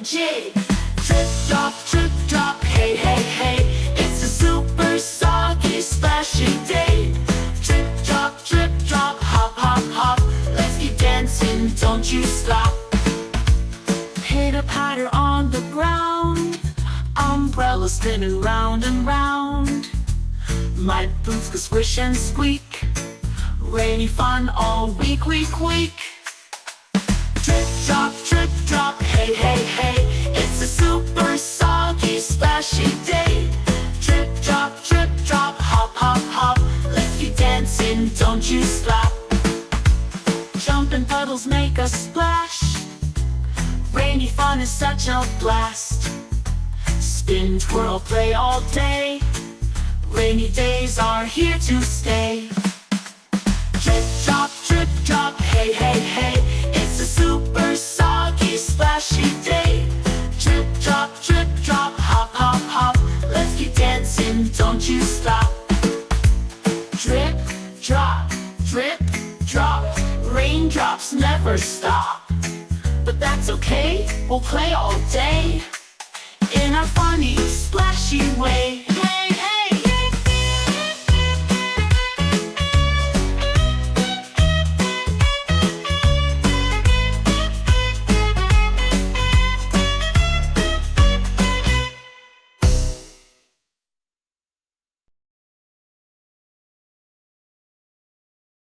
jig. Drip drop, hey, hey, hey. It's a super soggy, splashy day. Drip drop, hop, hop, hop. Let's keep dancing, don't you stop. Pitter patter on the ground, umbrella spinning round and round. My boots go swish and squeak, rainy fun all week, week, week. Drip drop, hey, hey, hey. It's a super soggy, splashy day. Drip drop, hop, hop, hop. Let's keep dancing, don't you stop. Jumping puddles make a splash, rainy fun is such a blast. Spin, twirl, play all day, rainy days are here to stay. Drip drop, hey, hey, hey. It's a super soggy, splashy day. Drip drop, hop, hop, hop. Let's keep dancing, don't you stop. Drip drop, raindrops never stop. But that's okay, we'll play all day in a funny, splashy way.